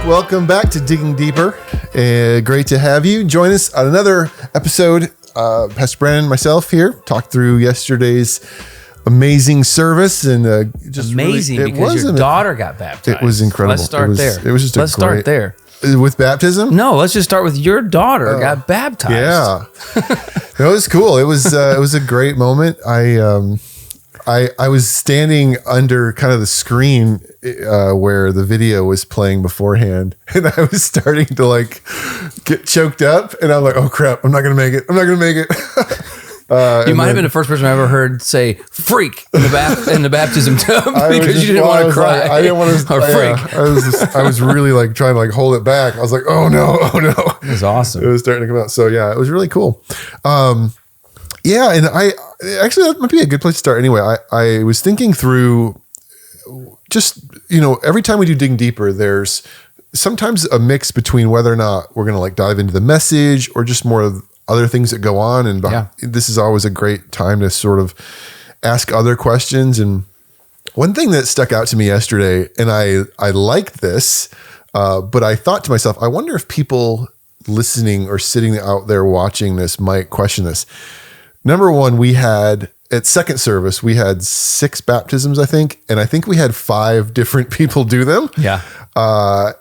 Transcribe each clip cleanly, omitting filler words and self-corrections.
Welcome back to Digging Deeper. Great to have you. Join us on another episode. Pastor Brandon and myself here talked through yesterday's amazing service and just amazing really, because your daughter got baptized. It was incredible. Let's start there. It was just start there. With baptism? No, let's just start with your daughter got baptized. Yeah, it was cool. It was a great moment. I was standing under kind of the screen where the video was playing beforehand, and I was starting to like get choked up, and I'm like, "Oh crap! I'm not gonna make it. I'm not gonna make it." You might have been the first person I ever heard say "freak" in the baptism tub because you didn't want to cry. I didn't want to. Or freak. I was really like trying to like hold it back. I was like, "Oh no! Oh no!" It was awesome. It was starting to come out. So yeah, it was really cool. Yeah, and I actually that might be a good place to start. Anyway, I was thinking through just every time we do Dig Deeper, there's sometimes a mix between whether or not we're going to like dive into the message or just more of other things that go on. And this is always a great time to sort of ask other questions. And one thing that stuck out to me yesterday, and I liked this, but I thought to myself, I wonder if people listening or sitting out there watching this might question this. Number one, we had at second service, we had 6 baptisms, I think. And I think we had 5 different people do them. Yeah.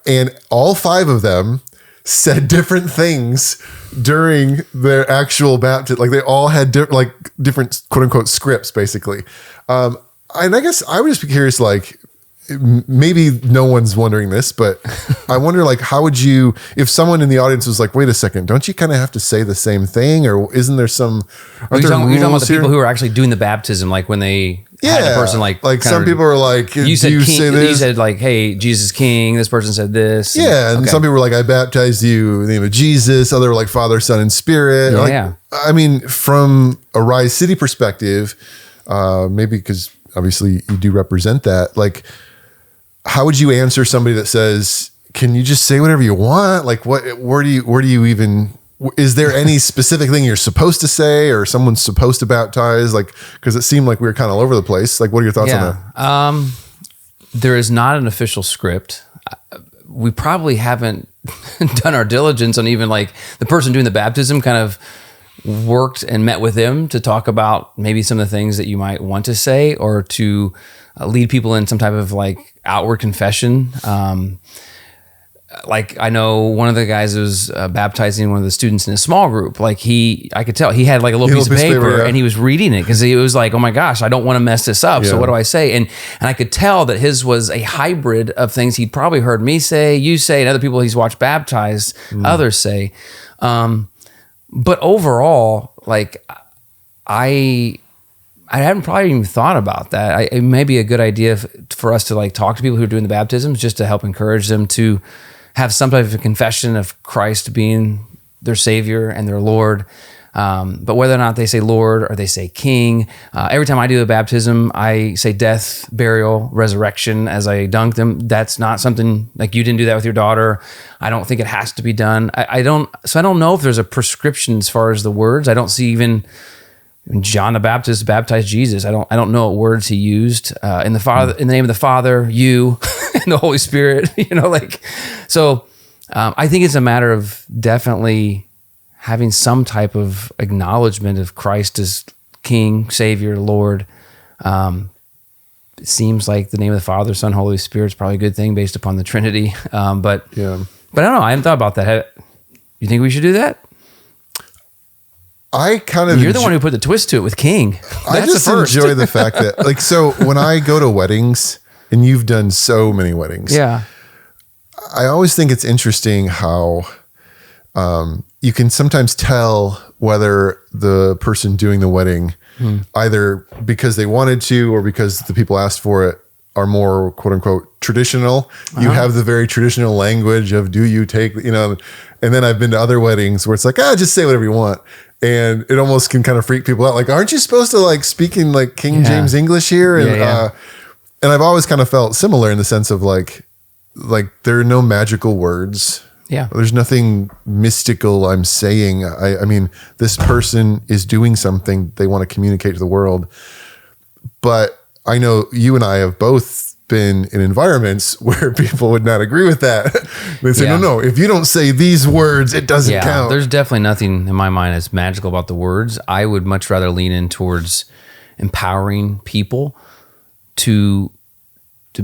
And all 5 of them said different things during their actual baptism. Like they all had different quote unquote scripts, basically. And I guess I would just be curious, like, maybe no one's wondering this, but I wonder, like, how would you, if someone in the audience was like, wait a second, don't you kind of have to say the same thing? Or isn't there some, you're talking about the people who are actually doing the baptism, like when they had the person like some people are like, you said king, say this? You said like, hey, Jesus King, this person said this. Yeah. And some people were like, I baptized you in the name of Jesus. Other were like Father, Son, and Spirit. Yeah. I mean, from a Rise City perspective, maybe because obviously you do represent that, like, how would you answer somebody that says, can you just say whatever you want? Like where do you even, is there any specific thing you're supposed to say or someone's supposed to baptize? Like, cause it seemed like we were kind of all over the place. Like, what are your thoughts on that? There is not an official script. We probably haven't done our diligence on even like the person doing the baptism kind of worked and met with them to talk about maybe some of the things that you might want to say or to lead people in some type of like outward confession. Like I know one of the guys was baptizing one of the students in a small group. Like I could tell he had like a little piece of paper and he was reading it because he was like, oh my gosh, I don't want to mess this up. So what do I say? And I could tell that his was a hybrid of things he'd probably heard me say, you say, and other people he's watched baptize, others say. But overall, like I haven't probably even thought about that. It may be a good idea for us to like talk to people who are doing the baptisms just to help encourage them to have some type of a confession of Christ being their Savior and their Lord. But whether or not they say Lord or they say King, every time I do a baptism, I say death, burial, resurrection as I dunk them. That's not something like you didn't do that with your daughter. I don't think it has to be done. I don't know if there's a prescription as far as the words. I don't see even John the Baptist baptized Jesus. I don't know what words he used in the name of the Father, you, and the Holy Spirit. So I think it's a matter of definitely having some type of acknowledgement of Christ as King, Savior, Lord. It seems like the name of the Father, Son, Holy Spirit is probably a good thing based upon the Trinity. But I don't know. I hadn't thought about that. You think we should do that? You're the one who put the twist to it with King. I just enjoy the fact that, like, so when I go to weddings, and you've done so many weddings, I always think it's interesting how you can sometimes tell whether the person doing the wedding, either because they wanted to or because the people asked for it, are more quote unquote traditional. You have the very traditional language of do you take, and then I've been to other weddings where it's like, just say whatever you want. And it almost can kind of freak people out. Like, aren't you supposed to like speak in like King James English here? And and I've always kind of felt similar in the sense of like there are no magical words. Yeah. There's nothing mystical I'm saying. I mean, this person is doing something they want to communicate to the world. But I know you and I have both been in environments where people would not agree with that. They say, no, if you don't say these words, it doesn't count. There's definitely nothing in my mind that's magical about the words. I would much rather lean in towards empowering people to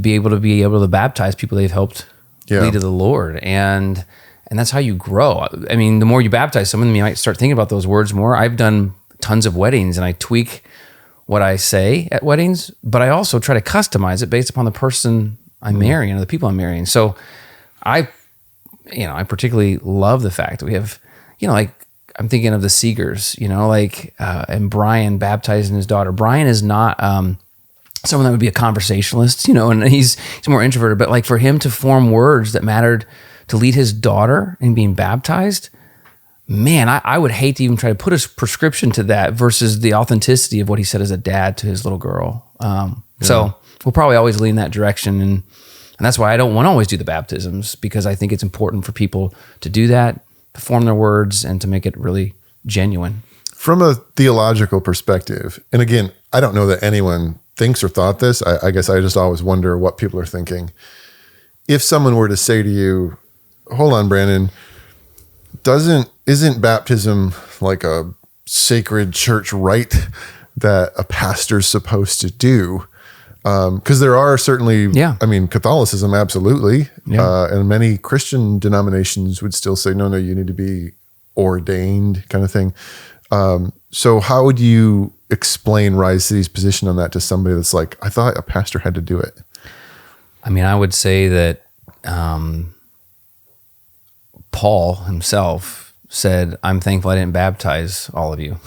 be able to baptize people they've helped lead to the Lord. And that's how you grow. I mean, the more you baptize someone, you might start thinking about those words more. I've done tons of weddings and I tweak what I say at weddings, but I also try to customize it based upon the person I'm marrying or the people I'm marrying. So I particularly love the fact that we have, like I'm thinking of the Seegers, and Brian baptizing his daughter. Brian is not someone that would be a conversationalist, and he's more introverted, but like for him to form words that mattered to lead his daughter in being baptized, man, I would hate to even try to put a prescription to that versus the authenticity of what he said as a dad to his little girl. So we'll probably always lean that direction. And that's why I don't want to always do the baptisms, because I think it's important for people to do that, to form their words, and to make it really genuine. From a theological perspective, and again, I don't know that anyone thinks or thought this. I guess I just always wonder what people are thinking. If someone were to say to you, hold on, Brandon, isn't baptism like a sacred church rite that a pastor's supposed to do? Because there are certainly, Catholicism, absolutely. And many Christian denominations would still say, no, you need to be ordained kind of thing. So how would you explain Rise City's position on that to somebody that's like, I thought a pastor had to do it? I mean, I would say that Paul himself said, I'm thankful I didn't baptize all of you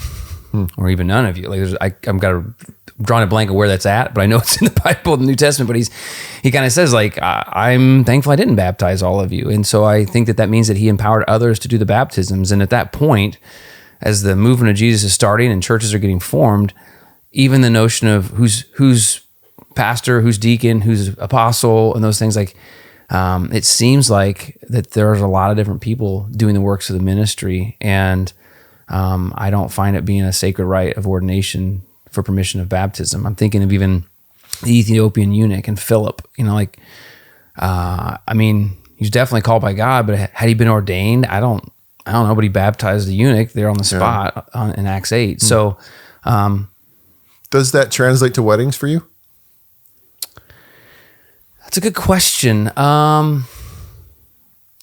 or even none of you. Like I'm drawing a blank of where that's at, but I know it's in the Bible, the New Testament, but he kind of says like, I'm thankful I didn't baptize all of you. And so I think that means that he empowered others to do the baptisms. And at that point, as the movement of Jesus is starting and churches are getting formed, even the notion of who's pastor, who's deacon, who's apostle, and those things, like it seems like that there's a lot of different people doing the works of the ministry, and I don't find it being a sacred rite of ordination for permission of baptism. I'm thinking of even the Ethiopian eunuch and Philip. I mean, he's definitely called by God, but had he been ordained, I don't know, but he baptized the eunuch there on the spot in Acts 8. So, does that translate to weddings for you? That's a good question.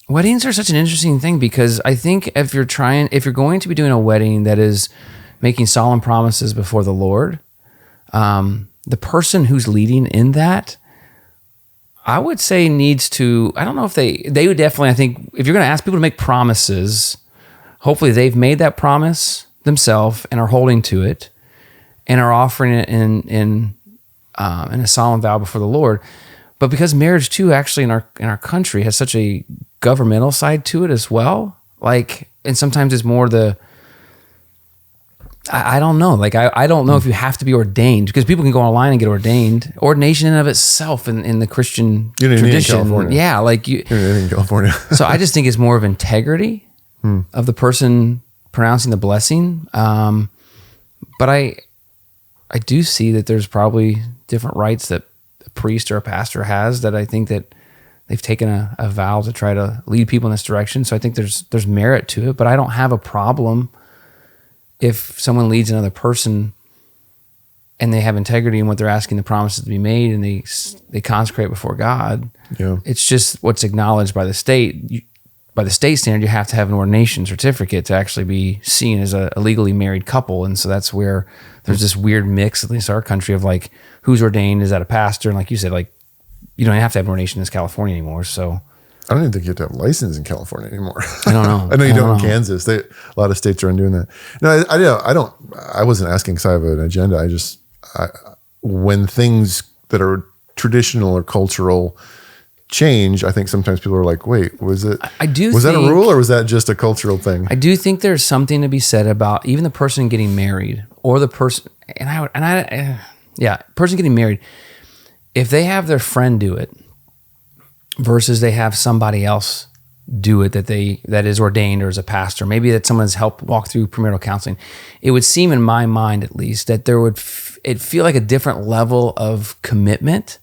Weddings are such an interesting thing, because I think if you're going to be doing a wedding that is making solemn promises before the Lord, the person who's leading in that, I would say needs to, I don't know if they would definitely, I think if you're going to ask people to make promises, hopefully they've made that promise themselves and are holding to it and are offering it in a solemn vow before the Lord. But because marriage too, actually in our country has such a governmental side to it as well, like, and sometimes it's more I don't know. Like, I don't know if you have to be ordained, because people can go online and get ordained. Ordination in and of itself in the Christian tradition. Yeah. Like you're in California. So I just think it's more of integrity of the person pronouncing the blessing. But I do see that there's probably different rites that a priest or a pastor has, that I think that they've taken a vow to try to lead people in this direction. So I think there's merit to it, but I don't have a problem if someone leads another person and they have integrity in what they're asking the promises to be made, and they consecrate before God. Yeah. It's just what's acknowledged by the state. By the state standard, you have to have an ordination certificate to actually be seen as a legally married couple. And so that's where there's this weird mix, at least our country, of like, who's ordained? Is that a pastor? And like you said, like, you don't have to have an ordination in California anymore. So I don't even think you have to have a license in California anymore. I don't know. I know you don't in Kansas. A lot of states are undoing that. No, I wasn't asking because I have an agenda. When things that are traditional or cultural change, I think sometimes people are like, wait, was that a rule, or was that just a cultural thing? I do think there's something to be said about even the person getting married, or the person, person getting married, if they have their friend do it versus they have somebody else do it that is ordained or is a pastor, maybe that someone's helped walk through premarital counseling, it would seem, in my mind at least, that there would it feel like a different level of commitment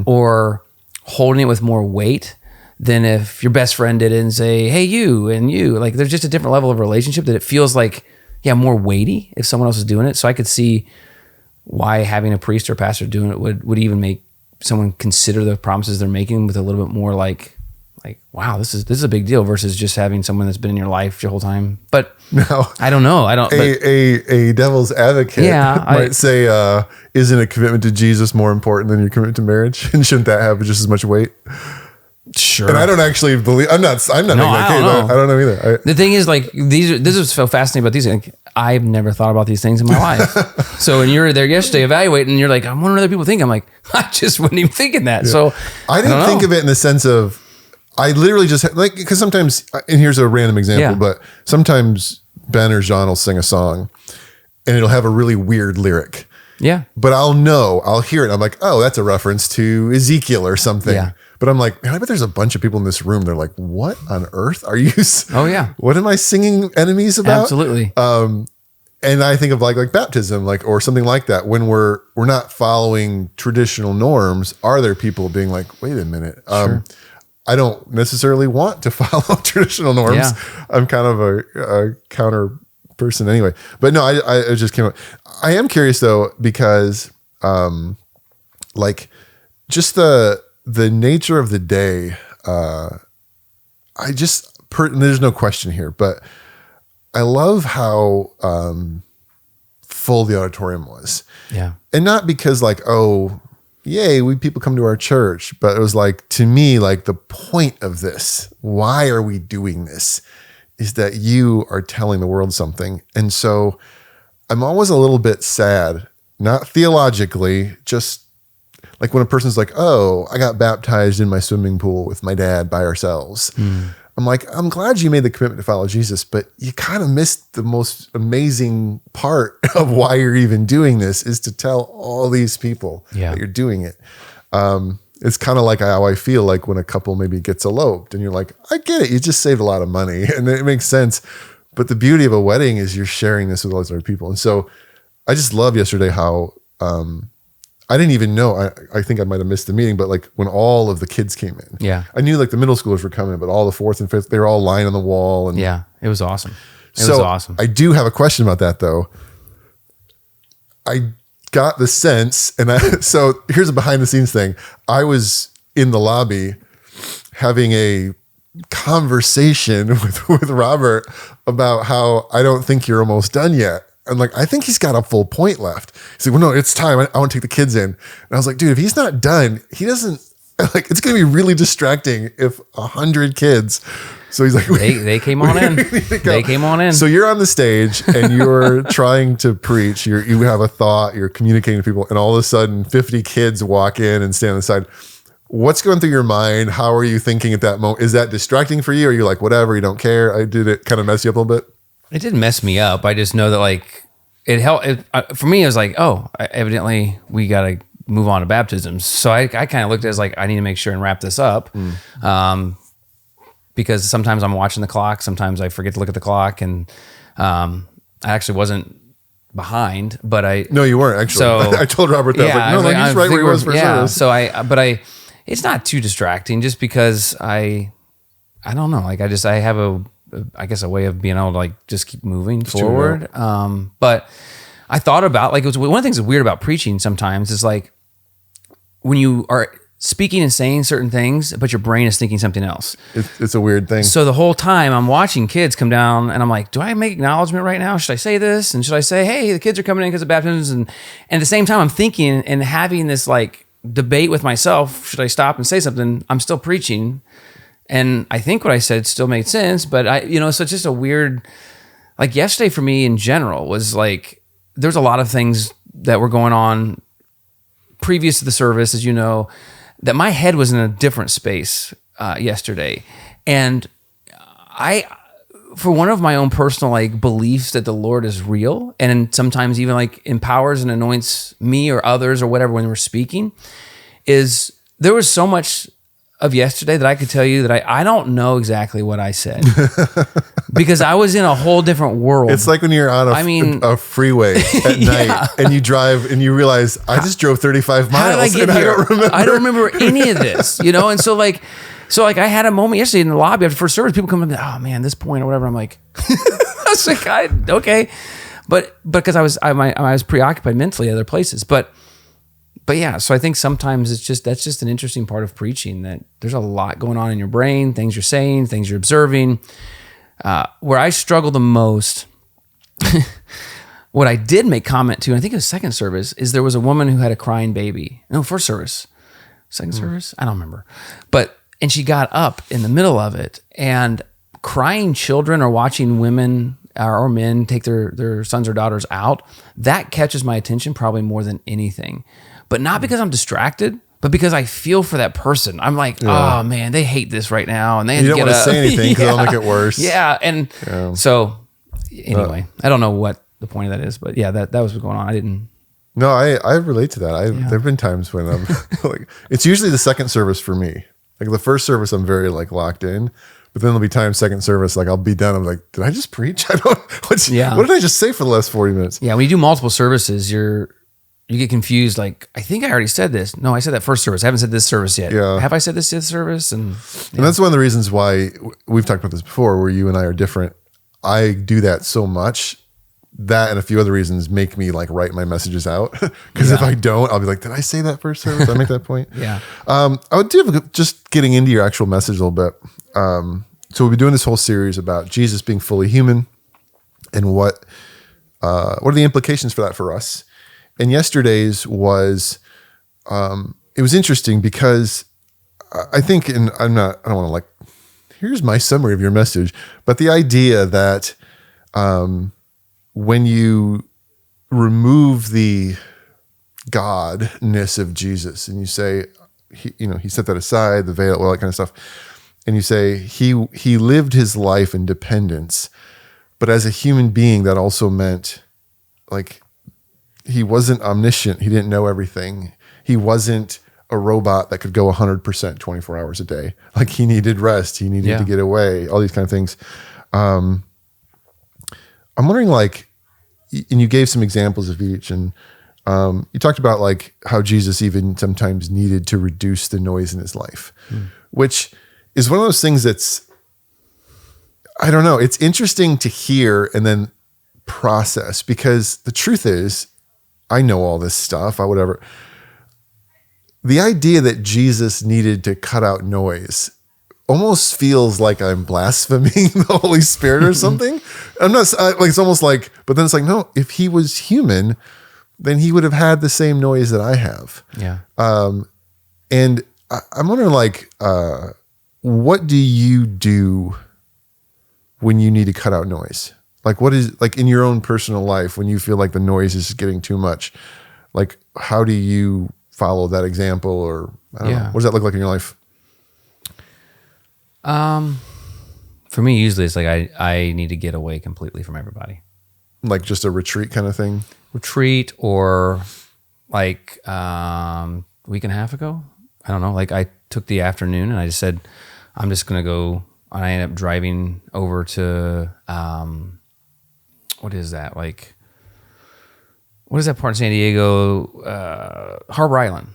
or holding it with more weight than if your best friend did it and say, hey, you and you. Like, there's just a different level of relationship that it feels like, more weighty if someone else is doing it. So I could see why having a priest or pastor doing it would even make someone consider the promises they're making with a little bit more like, wow, this is a big deal versus just having someone that's been in your life the whole time. But no, I don't know. A devil's advocate might say, isn't a commitment to Jesus more important than your commitment to marriage? And shouldn't that have just as much weight? Sure. And I don't actually believe. I'm not. I don't know either. The thing is, like, this is so fascinating about these. Like, I've never thought about these things in my life. So when you were there yesterday evaluating, and you're like, I'm wondering what other people think. I'm like, I just wasn't even thinking that. Yeah. So I didn't think of it in the sense of, I literally just like, because sometimes, and here's a random example, but sometimes Ben or John will sing a song, and it'll have a really weird lyric. Yeah. But I'll hear it. I'm like, oh, that's a reference to Ezekiel or something. Yeah. But I'm like, man, I bet there's a bunch of people in this room. They're like, what on earth are you? Oh yeah. What am I singing enemies about? Absolutely. And I think of like baptism, or something like that. When we're not following traditional norms, are there people being like, wait a minute, sure. I don't necessarily want to follow traditional norms. Yeah. I'm kind of a counter person anyway. But no, I just came up. I am curious though, because just the nature of the day, there's no question here, but I love how full the auditorium was. Yeah. And not because oh, yay, people come to our church, but it was to me, the point of this, why are we doing this, is that you are telling the world something. And so I'm always a little bit sad, not theologically, just like when a person's like, oh, I got baptized in my swimming pool with my dad by ourselves. I'm like, I'm glad you made the commitment to follow Jesus, but you kind of missed the most amazing part of why you're even doing this, is to tell all these people that you're doing it. It's kind of like how I feel like when a couple maybe gets eloped and you're like, I get it. You just saved a lot of money and it makes sense. But the beauty of a wedding is you're sharing this with all these other people. And so I just love yesterday how, I didn't even know, I think I might've missed the meeting, but when all of the kids came in, I knew the middle schoolers were coming, but all the fourth and fifth, they were all lying on the wall. And yeah, it was awesome. It was awesome. I do have a question about that though. I got the sense, so here's a behind the scenes thing. I was in the lobby having a conversation with Robert about how I don't think you're almost done yet. I'm like, I think he's got a full point left. He's like, well, no, it's time. I want to take the kids in. And I was like, dude, if he's not done, he doesn't, it's going to be really distracting if 100 kids. So he's like, they came on in. They came on in. So you're on the stage and you're trying to preach. You have a thought, you're communicating to people, and all of a sudden 50 kids walk in and stand on the side. What's going through your mind? How are you thinking at that moment? Is that distracting for you? Or are you like, whatever, you don't care? Did it kind of mess you up a little bit? It didn't mess me up. I just know that it helped. For me, it was like, oh, evidently we got to move on to baptisms. So I kind of looked at it as I need to make sure and wrap this up. Because sometimes I'm watching the clock. Sometimes I forget to look at the clock. And I actually wasn't behind, but No, you weren't actually. So I told Robert that. Yeah, he's right where he was for service. So it's not too distracting just because I don't know. I have a way of being able to just keep moving forward. But I thought about it was one of the things that's weird about preaching sometimes is when you are speaking and saying certain things, but your brain is thinking something else. It's a weird thing. So the whole time I'm watching kids come down and I'm like, do I make acknowledgement right now? Should I say this? And should I say, hey, the kids are coming in because of baptisms? And at the same time I'm thinking and having this debate with myself. Should I stop and say something? I'm still preaching. And I think what I said still made sense, but so it's just a weird, yesterday for me in general was there's a lot of things that were going on previous to the service, as you know, that my head was in a different space yesterday. And for one of my own personal beliefs that the Lord is real and sometimes even empowers and anoints me or others or whatever when we're speaking, is there was so much of yesterday that I could tell you that I don't know exactly what I said. because I was in a whole different world. It's like when you're on a freeway at night and you drive and you realize I just drove 35 miles. How did I get here? I don't remember any of this, and so I had a moment yesterday in the lobby after first service. People come in, oh man, this point or whatever. I'm like, I was like, okay, but because I was preoccupied mentally at other places, but yeah. So I think sometimes that's just an interesting part of preaching, that there's a lot going on in your brain, things you're saying, things you're observing. Where I struggle the most, what I did make comment to, and I think it was second service, is there was a woman who had a crying baby. No, first service, second service, I don't remember, and she got up in the middle of it, and crying children or watching women or men take their sons or daughters out, that catches my attention probably more than anything. But not because I'm distracted, but because I feel for that person. I'm like, oh man, they hate this right now, and they don't want to say anything because it'll make it worse. Yeah, and so anyway, I don't know what the point of that is, but yeah, that was what's going on. I didn't. No, I relate to that. There've been times when I'm like, it's usually the second service for me. Like the first service, I'm very like locked in, but then there'll be times second service, like I'll be done. I'm like, did I just preach? What did I just say for the last 40 minutes? Yeah, when you do multiple services, you get confused. Like, I think I already said this. No, I said that first service. I haven't said this service yet. Yeah. Have I said this service? And that's one of the reasons why we've talked about this before, where you and I are different. I do that so much. That and a few other reasons make me like write my messages out. Because if I don't, I'll be like, did I say that first service? Did I make that point? Yeah. I would do just getting into your actual message a little bit. So we'll be doing this whole series about Jesus being fully human and what are the implications for that for us. And yesterday's was, it was interesting because I think, and I don't want to like, here's my summary of your message, but the idea that when you remove the godness of Jesus and you say, he set that aside, the veil, all that kind of stuff, and you say he lived his life in dependence, but as a human being, that also meant like, he wasn't omniscient. He didn't know everything. He wasn't a robot that could go 100% 24 hours a day. Like he needed rest. He needed to get away, all these kind of things. I'm wondering like, and you gave some examples of each, and you talked about like how Jesus even sometimes needed to reduce the noise in his life, which is one of those things that's, I don't know, it's interesting to hear and then process, because the truth is, I know all this stuff, whatever. The idea that Jesus needed to cut out noise almost feels like I'm blaspheming the Holy Spirit or something. I'm not like, it's almost like, but then it's like, no, if he was human, then he would have had the same noise that I have. Yeah. And I'm wondering like, what do you do when you need to cut out noise? Like what is like in your own personal life when you feel like the noise is getting too much? Like how do you follow that example, or I don't know, what does that look like in your life? For me, usually it's like I need to get away completely from everybody. Like just a retreat kind of thing? Retreat, or like week and a half ago, I don't know, like I took the afternoon and I just said, I'm just going to go, and I ended up driving over to, what is that? Like, what is that part of San Diego? Harbor Island.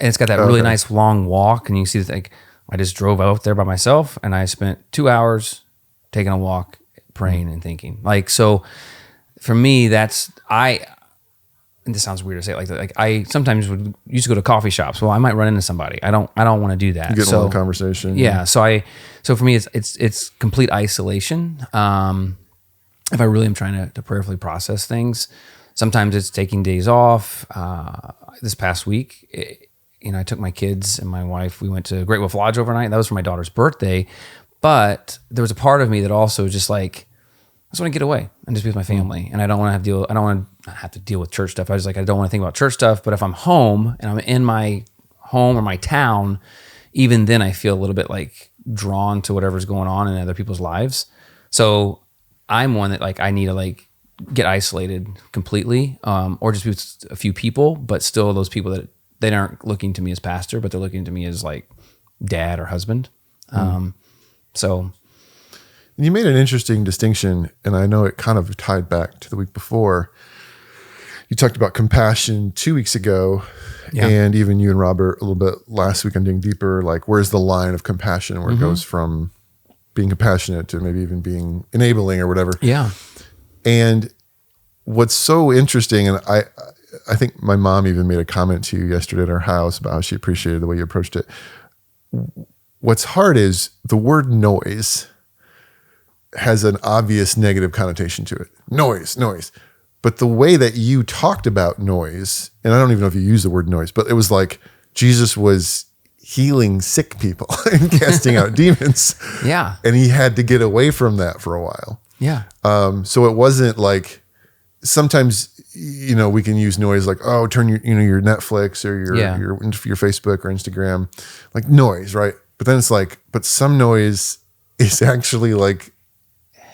And it's got that really nice long walk, and you can see like I just drove out there by myself, and I spent 2 hours taking a walk, praying and thinking. Like, so for me, that's, and this sounds weird to say it like that. Like I sometimes used to go to coffee shops. Well, I might run into somebody. I don't want to do that. You get a long conversation. Yeah. So for me, it's complete isolation. If I really am trying to prayerfully process things, sometimes it's taking days off. This past week, I took my kids and my wife. We went to Great Wolf Lodge overnight. That was for my daughter's birthday. But there was a part of me that also just like, I just want to get away and just be with my family. And I don't want to have to deal with church stuff. I was like, I don't want to think about church stuff. But if I'm home and I'm in my home or my town, even then I feel a little bit like drawn to whatever's going on in other people's lives. So I'm one that like, I need to like get isolated completely, or just with a few people, but still those people that they aren't looking to me as pastor, but they're looking to me as like dad or husband. So You made an interesting distinction, and I know it kind of tied back to the week before. You talked about compassion 2 weeks ago, and even you and Robert a little bit last week on Digging Deeper, like where's the line of compassion where it goes from being compassionate to maybe even being enabling or whatever. Yeah. And what's so interesting, and I think my mom even made a comment to you yesterday at our house about how she appreciated the way you approached it. What's hard is the word noise has an obvious negative connotation to it. Noise. But the way that you talked about noise, and I don't even know if you used the word noise, but it was like Jesus was healing sick people and casting out demons. Yeah. And he had to get away from that for a while. Yeah. So it wasn't like sometimes, we can use noise like, oh, turn your Netflix or your Facebook or Instagram, like noise, right? But then it's like, but some noise is actually like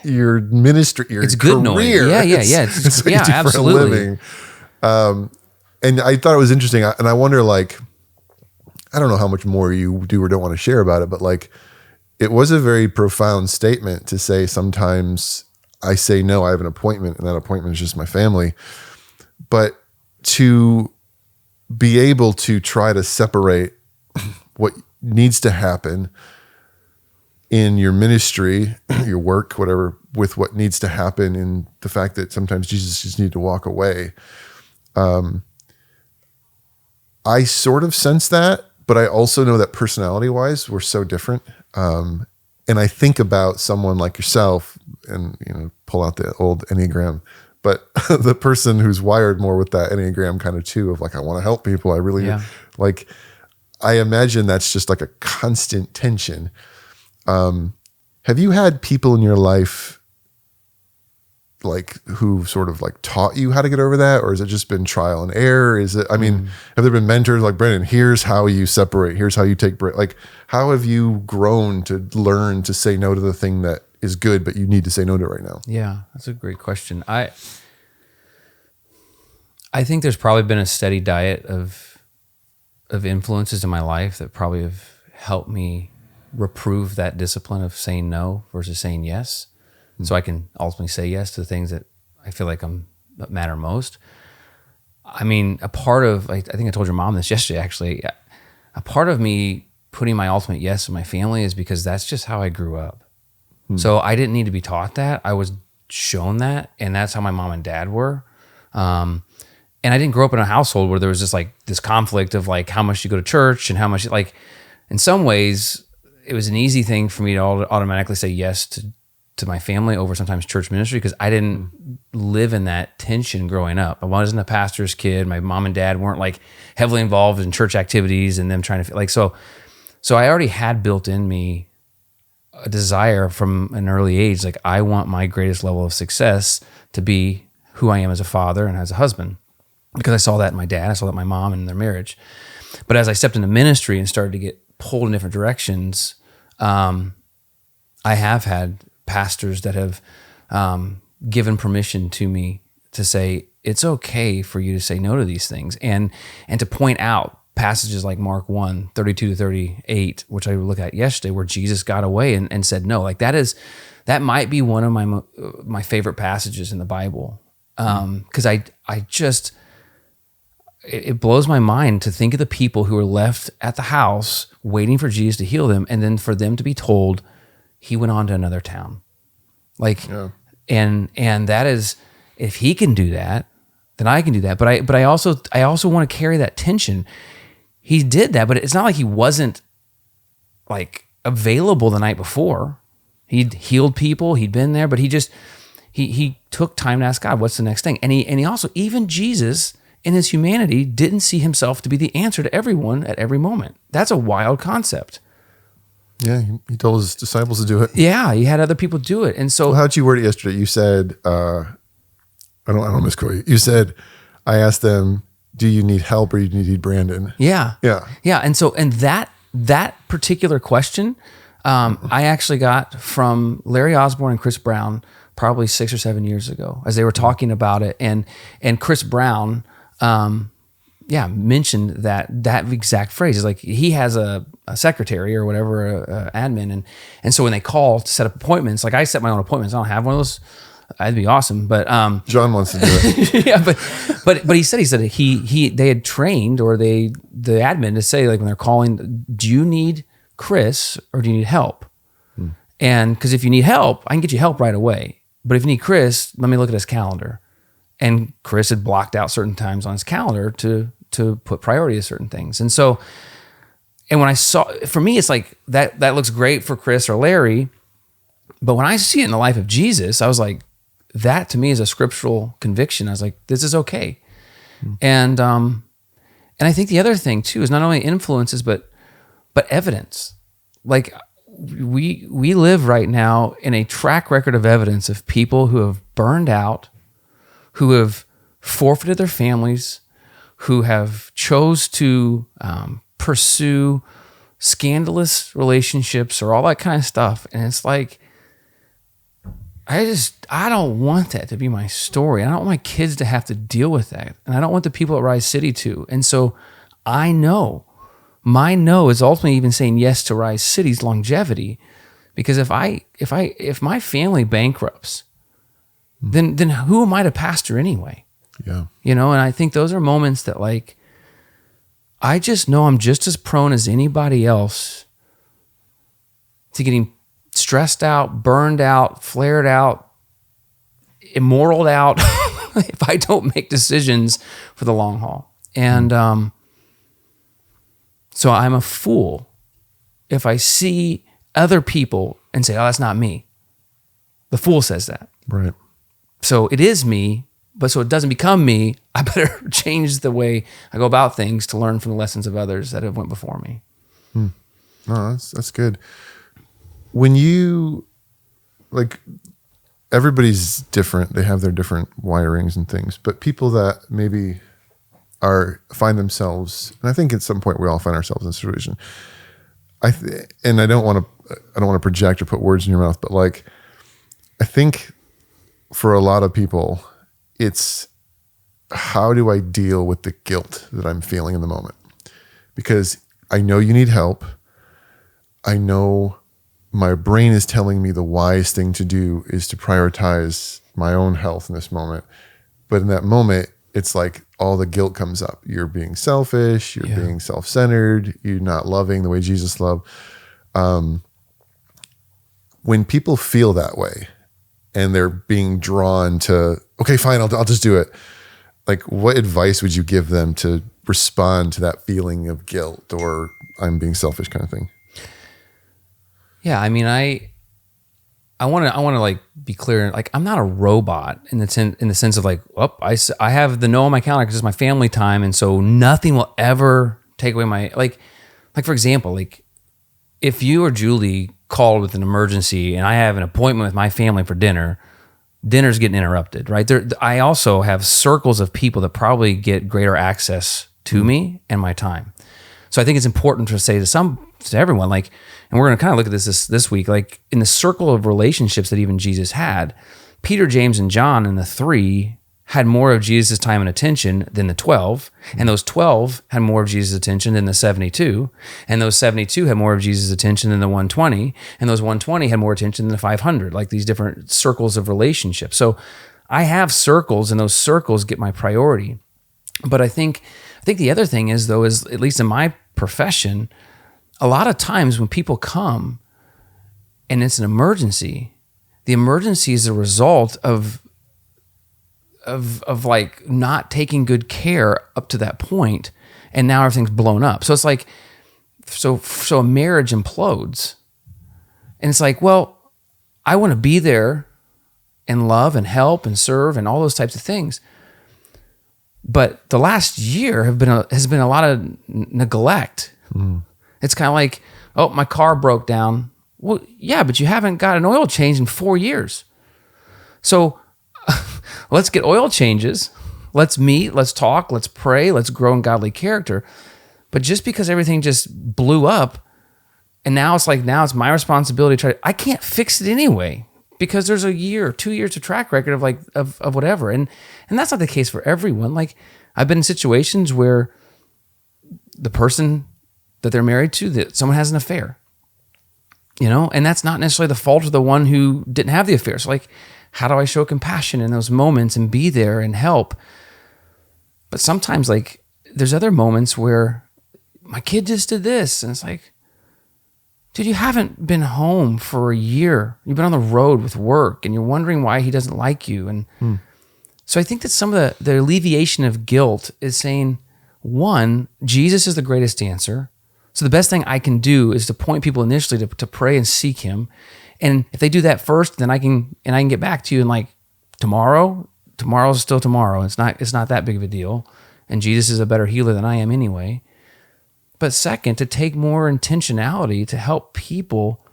your ministry, your it's good career. Noise. Yeah. It's what you do absolutely. For a living. And I thought it was interesting. And I wonder, like, I don't know how much more you do or don't want to share about it, but like, it was a very profound statement to say, sometimes I say, no, I have an appointment, and that appointment is just my family. But to be able to try to separate what needs to happen in your ministry, your work, whatever, with what needs to happen in the fact that sometimes Jesus just needed to walk away. I sort of sense that, but I also know that personality-wise, we're so different. And I think about someone like yourself and, pull out the old Enneagram, but the person who's wired more with that Enneagram kind of too, of like, I want to help people. I really like, I imagine that's just like a constant tension. Have you had people in your life like who sort of like taught you how to get over that? Or has it just been trial and error? Have there been mentors like, Brendan, here's how you separate, here's how you take break. Like, how have you grown to learn to say no to the thing that is good, but you need to say no to right now? Yeah, that's a great question. I think there's probably been a steady diet of influences in my life that probably have helped me reprove that discipline of saying no versus saying yes. So I can ultimately say yes to the things that I feel like that matter most. I mean, a part of, I think I told your mom this yesterday, actually, a part of me putting my ultimate yes in my family is because that's just how I grew up. So I didn't need to be taught that. I was shown that, and that's how my mom and dad were. And I didn't grow up in a household where there was just like this conflict of like how much you go to church and how much, like, in some ways, it was an easy thing for me to automatically say yes to my family over sometimes church ministry, because I didn't live in that tension growing up. I wasn't a pastor's kid. My mom and dad weren't like heavily involved in church activities and them trying to like, so I already had built in me a desire from an early age. Like, I want my greatest level of success to be who I am as a father and as a husband, because I saw that in my dad, I saw that in my mom and in their marriage. But as I stepped into ministry and started to get pulled in different directions, I have had pastors that have given permission to me to say, it's okay for you to say no to these things, and to point out passages like Mark 1, 32 to 38, which I looked at yesterday, where Jesus got away and said no. Like, that might be one of my favorite passages in the Bible, because it blows my mind to think of the people who were left at the house waiting for Jesus to heal them, and then for them to be told he went on to another town. Like, and that is, if he can do that, then I can do that. But I also want to carry that tension. He did that, but it's not like he wasn't like available the night before. He'd healed people, he'd been there, but he took time to ask God, what's the next thing? And he also, even Jesus in his humanity, didn't see himself to be the answer to everyone at every moment. That's a wild concept. Yeah, he told his disciples to do it. Yeah, he had other people do it. And so, well, how'd you word it yesterday? You said, I don't misquote you. You said, I asked them, do you need help or do you need Brandon? Yeah. And so, that particular question, I actually got from Larry Osborne and Chris Brown probably 6 or 7 years ago, as they were talking about it. And Chris Brown, mentioned that exact phrase. Is like he has a secretary or whatever, a admin, and so when they call to set up appointments, like I set my own appointments. I don't have one of those. That'd be awesome, but John wants to do it. yeah, but he said they had trained the admin to say, like, when they're calling, do you need Chris or do you need help? And because if you need help, I can get you help right away. But if you need Chris, let me look at his calendar. And Chris had blocked out certain times on his calendar to put priority to certain things. And so, and when I saw, for me, it's like that looks great for Chris or Larry, but when I see it in the life of Jesus, I was like, that to me is a scriptural conviction. I was like, this is okay. And I think the other thing too is not only influences, but evidence. Like we live right now in a track record of evidence of people who have burned out, who have forfeited their families, who have chose to pursue scandalous relationships or all that kind of stuff. And it's like, I don't want that to be my story. I don't want my kids to have to deal with that. And I don't want the people at Rise City to. And so I know, my no is ultimately even saying yes to Rise City's longevity. Because if my family bankrupts, then who am I to pastor anyway? Yeah. And I think those are moments that, like, I just know I'm just as prone as anybody else to getting stressed out, burned out, flared out, immoraled out if I don't make decisions for the long haul. And so I'm a fool if I see other people and say, oh, that's not me. The fool says that. Right. So it is me, but so it doesn't become me, I better change the way I go about things to learn from the lessons of others that have went before me. No, that's good. When you, like, everybody's different. They have their different wirings and things, but people that maybe find themselves, and I think at some point we all find ourselves in a situation. And I don't want to project or put words in your mouth, but like, I think for a lot of people, it's how do I deal with the guilt that I'm feeling in the moment? Because I know you need help. I know my brain is telling me the wise thing to do is to prioritize my own health in this moment. But in that moment, it's like all the guilt comes up. You're being selfish. You're being self-centered. You're not loving the way Jesus loved. When people feel that way and they're being drawn to, okay, fine, I'll just do it. Like, what advice would you give them to respond to that feeling of guilt or I'm being selfish kind of thing? Yeah, I mean, I want to like be clear. Like, I'm not a robot in the sense of like, oh, I have the no on my calendar because it's my family time, and so nothing will ever take away my like for example, like if you or Julie called with an emergency and I have an appointment with my family for dinner's getting interrupted, right? I also have circles of people that probably get greater access to me and my time. So I think it's important to say to everyone, like, and we're going to kind of look at this week, like in the circle of relationships that even Jesus had, Peter, James, and John and the three had more of Jesus' time and attention than the 12, and those 12 had more of Jesus' attention than the 72, and those 72 had more of Jesus' attention than the 120, and those 120 had more attention than the 500, like these different circles of relationships. So I have circles, and those circles get my priority. But I think the other thing is, though, is at least in my profession, a lot of times when people come and it's an emergency, the emergency is a result of like not taking good care up to that point, and now everything's blown up. So it's like, so a marriage implodes, and it's like, well, I want to be there and love and help and serve and all those types of things, but the last year has been a lot of neglect. It's kind of like, oh, my car broke down. Well, yeah, but you haven't got an oil change in 4 years. So let's get oil changes. Let's meet, let's talk, let's pray, let's grow in godly character. But just because everything just blew up, and now it's my responsibility to I can't fix it anyway, because there's a year, 2 years of track record of whatever. And that's not the case for everyone. Like, I've been in situations where the person that they're married to, that someone has an affair, and that's not necessarily the fault of the one who didn't have the affair. So like, how do I show compassion in those moments and be there and help? But sometimes like there's other moments where my kid just did this, and it's like, dude, you haven't been home for a year. You've been on the road with work, and you're wondering why he doesn't like you. And so I think that some of the alleviation of guilt is saying, one, Jesus is the greatest answer. So the best thing I can do is to point people initially to pray and seek him. And if they do that first, then I can get back to you. And like tomorrow's still tomorrow. It's not that big of a deal. And Jesus is a better healer than I am anyway. But second, to take more intentionality to help people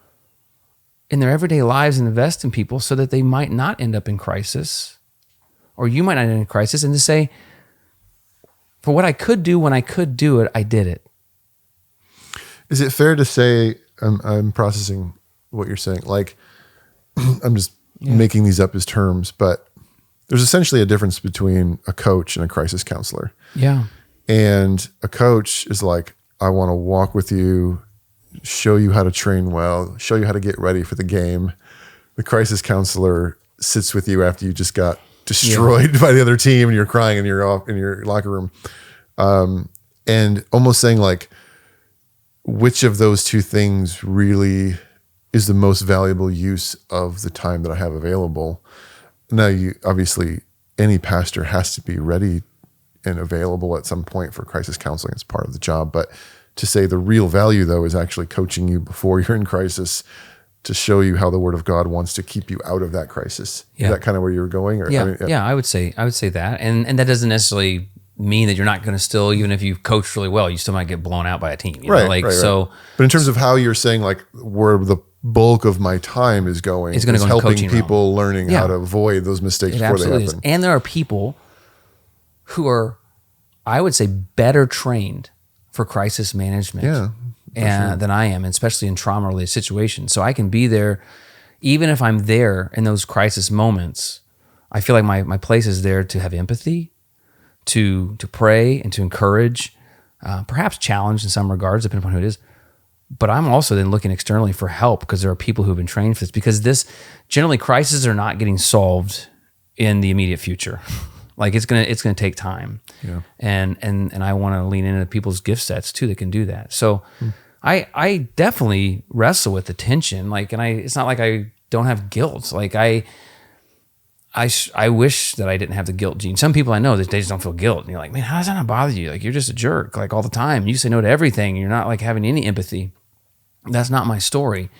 in their everyday lives and invest in people so that they might not end up in crisis, or you might not end up in crisis, and to say, for what I could do when I could do it, I did it. Is it fair to say, I'm processing what you're saying, like, I'm just making these up as terms, but there's essentially a difference between a coach and a crisis counselor. Yeah. And a coach is like, I want to walk with you, show you how to train well, show you how to get ready for the game. The crisis counselor sits with you after you just got destroyed by the other team and you're crying and you're off in your locker room. And almost saying like, which of those two things really is the most valuable use of the time that I have available? Now, obviously, any pastor has to be ready and available at some point for crisis counseling. It's part of the job. But to say the real value, though, is actually coaching you before you're in crisis to show you how the Word of God wants to keep you out of that crisis. Yeah. Is that kind of where you were going? Or, I would say that. And that doesn't necessarily mean that you're not going to still, even if you coach really well, you still might get blown out by a team. You know? Right. But in terms of how you're saying, like, where the bulk of my time is going, it's going to go helping people learning how to avoid those mistakes before they happen. And there are people who are, I would say, better trained for crisis management than I am, especially in trauma-related situations. So I can be there, even if I'm there in those crisis moments. I feel like my place is there to have empathy, to pray and to encourage, perhaps challenge in some regards, depending upon who it is. But I'm also then looking externally for help because there are people who have been trained for this. Because generally crises are not getting solved in the immediate future. Like it's gonna take time, and I want to lean into people's gift sets too that can do that. So, I definitely wrestle with the tension. Like, and it's not like I don't have guilt. Like I wish that I didn't have the guilt gene. Some people I know that they just don't feel guilt, and you're like, man, how does that not bother you? Like you're just a jerk, like all the time. You say no to everything. And you're not like having any empathy. That's not my story.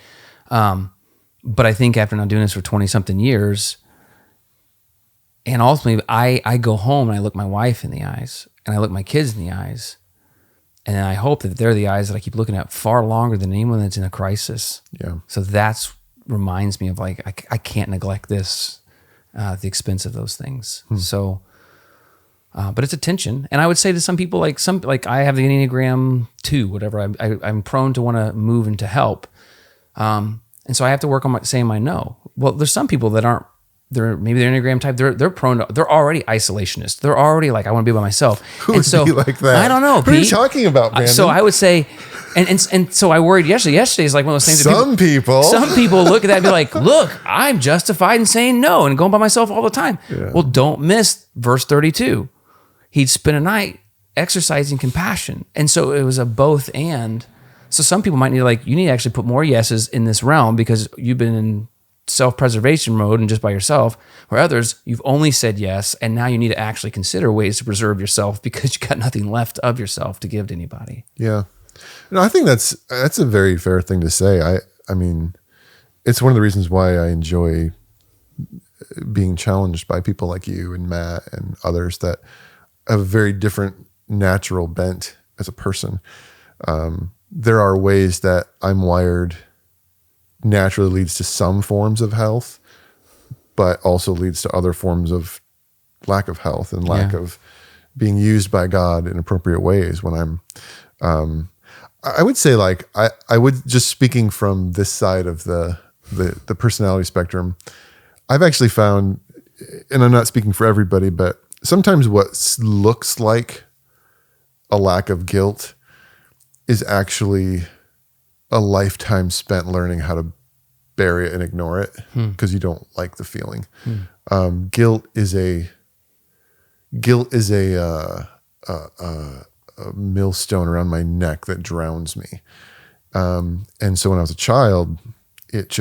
But I think after now doing this for 20 something years. And ultimately, I go home and I look my wife in the eyes and I look my kids in the eyes. And I hope that they're the eyes that I keep looking at far longer than anyone that's in a crisis. Yeah. So that's reminds me of like, I can't neglect this at the expense of those things. So, but it's a tension. And I would say to some people, like I have the Enneagram 2, whatever. I'm prone to want to move and to help. And so I have to work on saying my no. Well, there's some people that aren't. Maybe they're Enneagram type. They're prone to. They're already isolationist. They're already like, I want to be by myself. Who would be like that? I don't know. What are you talking about, Brandon? So I would say, and so I worried yesterday. Yesterday is like one of those things. Some people look at that and be like, look, I'm justified in saying no and going by myself all the time. Yeah. Well, don't miss verse 32. He'd spend a night exercising compassion, and so it was a both and. So some people might need you need to actually put more yeses in this realm because you've been in self-preservation mode and just by yourself, where others, you've only said yes, and now you need to actually consider ways to preserve yourself because you got nothing left of yourself to give to anybody. Yeah. No, I think that's a very fair thing to say. I mean, it's one of the reasons why I enjoy being challenged by people like you and Matt and others that have a very different natural bent as a person. There are ways that I'm wired naturally leads to some forms of health, but also leads to other forms of lack of health and lack of being used by God in appropriate ways when I'm, I would say like, I would just speaking from this side of the personality spectrum, I've actually found, and I'm not speaking for everybody, but sometimes what looks like a lack of guilt is actually a lifetime spent learning how to bury it and ignore it because you don't like the feeling. Guilt is a millstone around my neck that drowns me. And so when I was a child, it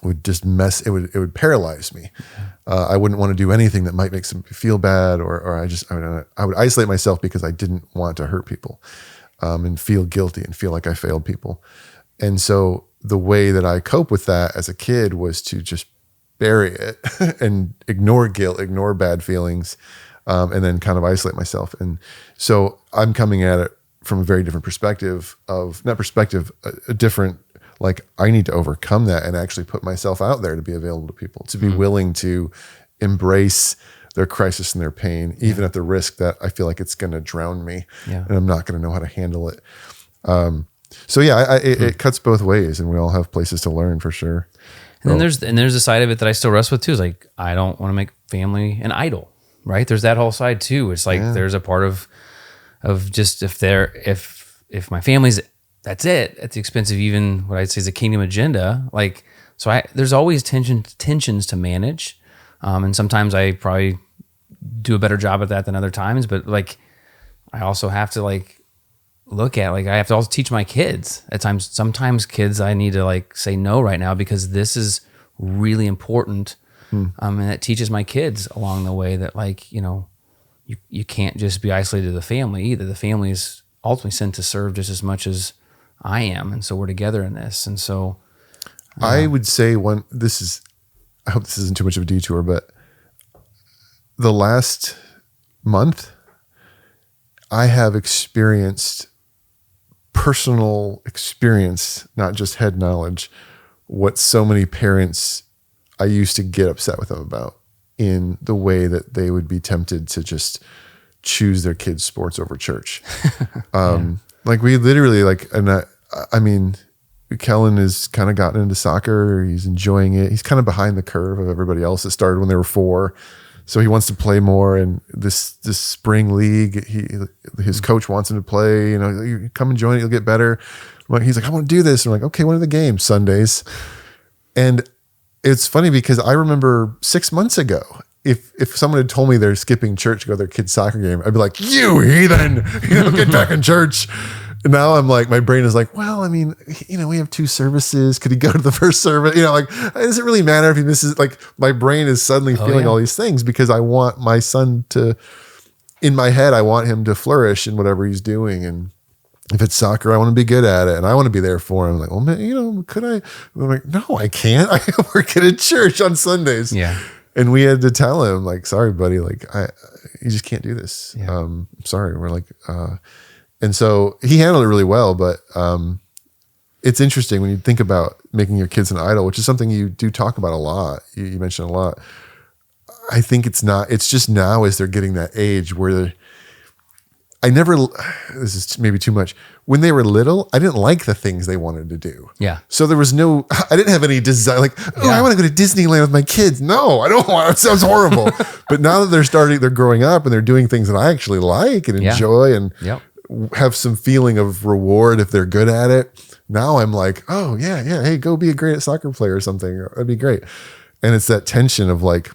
would paralyze me. I wouldn't want to do anything that might make somebody feel bad, or I would isolate myself because I didn't want to hurt people, and feel guilty and feel like I failed people. And so the way that I cope with that as a kid was to just bury it and ignore guilt, ignore bad feelings, and then kind of isolate myself. And so I'm coming at it from a very different perspective a different, like, I need to overcome that and actually put myself out there to be available to people, to be willing to embrace their crisis and their pain, even at the risk that I feel like it's going to drown me and I'm not going to know how to handle it. So yeah, it cuts both ways, and we all have places to learn for sure. And then there's a side of it that I still wrestle with too. Is like, I don't want to make family an idol, right? There's that whole side too. It's like there's a part of just if my family's, that's it, at the expense of even what I'd say is a kingdom agenda. Like, so there's always tensions to manage, and sometimes I probably do a better job at that than other times. But like, I also have to like look at, like, I have to also teach my kids at times. Sometimes kids, I need to like say no right now because this is really important. And that teaches my kids along the way that, like, you know, you can't just be isolated to the family either. The family is ultimately sent to serve just as much as I am. And so we're together in this. And so I would say I hope this isn't too much of a detour, but the last month I have experienced personal experience, not just head knowledge, what so many parents I used to get upset with them about, in the way that they would be tempted to just choose their kids' sports over church. Like, we literally, like, and I mean, Kellen has kind of gotten into soccer. He's enjoying it. He's kind of behind the curve of everybody else that started when they were 4. So he wants to play more. And this spring league, his coach wants him to play. You know, you come and join it, you'll get better. He's like, I want to do this. And I'm like, okay, when are the games? Sundays. And it's funny because I remember 6 months ago, if someone had told me they're skipping church to go to their kid's soccer game, I'd be like, you heathen, get back in church. And now I'm like, my brain is like, well, I mean, you know, we have 2 services. Could he go to the first service? You know, like, does it really matter if he misses? Like, my brain is suddenly feeling all these things because I want my son to, in my head, I want him to flourish in whatever he's doing. And if it's soccer, I want to be good at it, and I want to be there for him. I'm like, well, man, you know, could I? I'm like, no, I can't. I work at a church on Sundays. Yeah. And we had to tell him, like, sorry, buddy, like, you just can't do this. Yeah. Sorry. We're like, and so he handled it really well, but it's interesting when you think about making your kids an idol, which is something you do talk about a lot. You mentioned a lot. I think it's just now as they're getting that age where this is maybe too much. When they were little, I didn't like the things they wanted to do. Yeah. So there was I didn't have any desire, like, I want to go to Disneyland with my kids. No, I don't want, it sounds horrible. But now that they're growing up and they're doing things that I actually like and enjoy and have some feeling of reward if they're good at it. Now I'm like, oh yeah. Hey, go be a great soccer player or something. That'd be great. And it's that tension of like,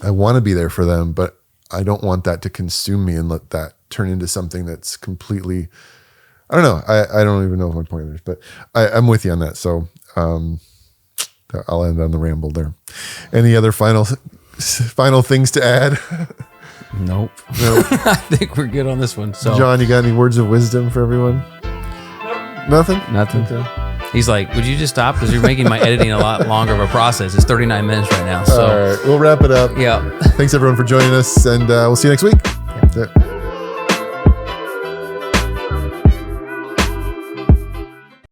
I want to be there for them, but I don't want that to consume me and let that turn into something that's completely, I don't know. I don't even know what my point is, but I'm with you on that. So I'll end on the ramble there. Any other final things to add? Nope. I think we're good on this one. So, John, you got any words of wisdom for everyone? Nothing? Okay. He's like, would you just stop? Because you're making my editing a lot longer of a process. It's 39 minutes right now. So, all right, we'll wrap it up. Yeah. Thanks everyone for joining us, and we'll see you next week. Yeah.